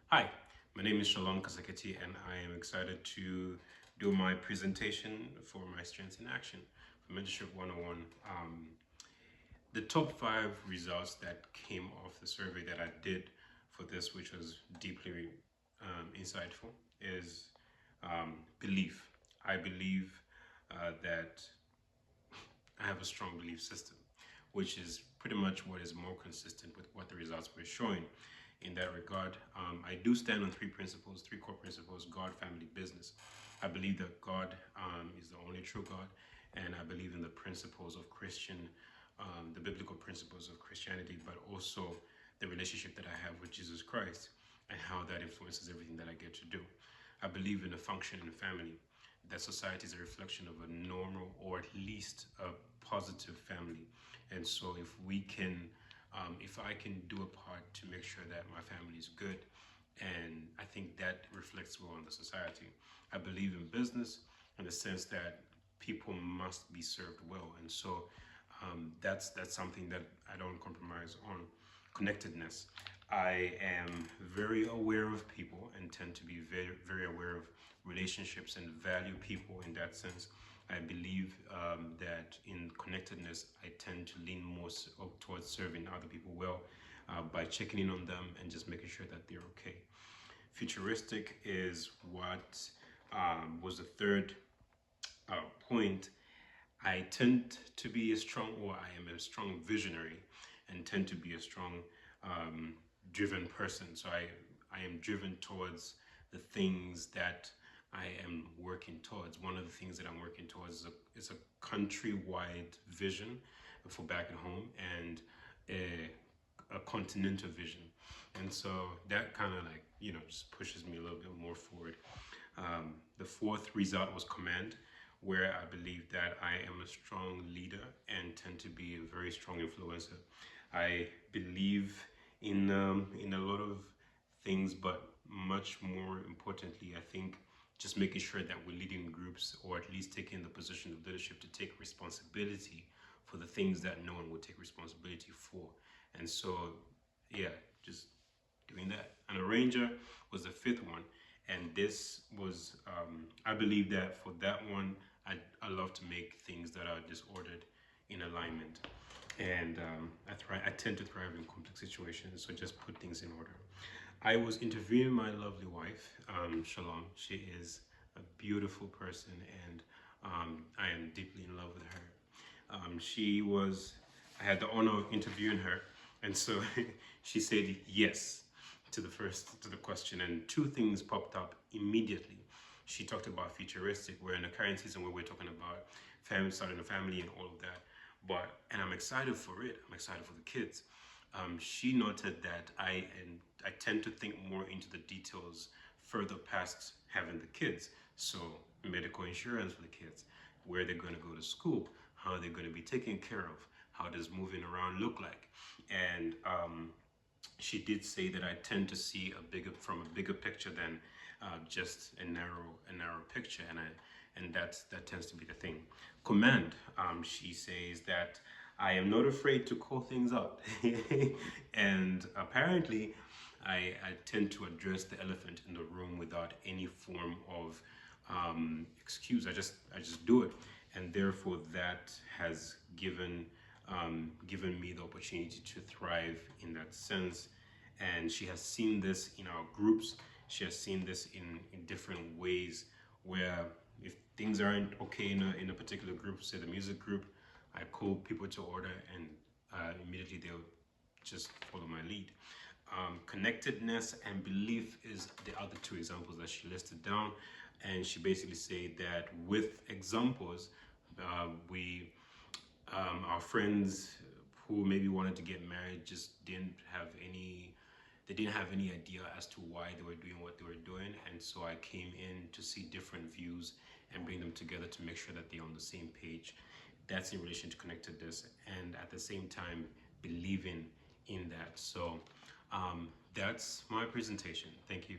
Hi, my name is Shalom Kasaketi, and I am excited to do my presentation for my Strengths in Action for Mentorship 101. The top 5 results that came off the survey that I did for this, which was deeply insightful, is belief. I believe that I have a strong belief system, which is pretty much what is more consistent with what the results were showing. In that regard, I do stand on 3 principles, 3 core principles: God, family, business. I believe that God is the only true God, and I believe in the principles of the biblical principles of Christianity, but also the relationship that I have with Jesus Christ and how that influences everything that I get to do. I believe in a functioning family, that society is a reflection of a normal or at least a positive family. And so if I can do a part to make sure that my family is good, and I think that reflects well on the society. I believe in business in the sense that people must be served well, and so that's something that I don't compromise on. Connectedness. I am very aware of people and tend to be very, very aware of relationships and value people in that sense. I believe that in connectedness, I tend to lean more towards serving other people well by checking in on them and just making sure that they're okay. Futuristic is what was the third point. I tend to be I am a strong visionary and tend to be a strong driven person. So I am driven towards the things that I am working towards. One of the things that I'm working towards is a countrywide vision for back at home and a continental vision. And so that kind of just pushes me a little bit more forward. The fourth result was command, where I believe that I am a strong leader and tend to be a very strong influencer. I believe in a lot of things, but much more importantly, I think just making sure that we're leading groups, or at least taking the position of leadership to take responsibility for the things that no one would take responsibility for. And so, yeah, just doing that. An arranger was the fifth one, and this was I believe that for that one, I love to make things that are disordered in alignment, and I tend to thrive in complex situations, so just put things in order. I was interviewing my lovely wife, Shalom. She is a beautiful person, and I am deeply in love with her. I had the honor of interviewing her, and so she said yes to the question, and 2 things popped up immediately. She talked about futuristic. We're in a current season where we're talking about family, starting a family, and all of that. And I'm excited for it. I'm excited for the kids. She noted that I tend to think more into the details further past having the kids. So medical insurance for the kids, where they're going to go to school, how they're going to be taken care of, how does moving around look like, and she did say that I tend to see from a bigger picture than just a narrow picture, and that tends to be the thing. Command. She says that I am not afraid to call things out, and apparently, I tend to address the elephant in the room without any form of excuse. I just do it, and therefore that has given me the opportunity to thrive in that sense. And she has seen this in our groups. She has seen this in different ways, where if things aren't okay in a particular group, say the music group, I call people to order, and immediately they'll just follow my lead. Connectedness and belief is the other 2 examples that she listed down, and she basically said that with examples, our friends who maybe wanted to get married just didn't have any idea as to why they were doing what they were doing. And so I came in to see different views and bring them together to make sure that they're on the same page. That's in relation to connectedness, and at the same time believing in that. So that's my presentation. Thank you.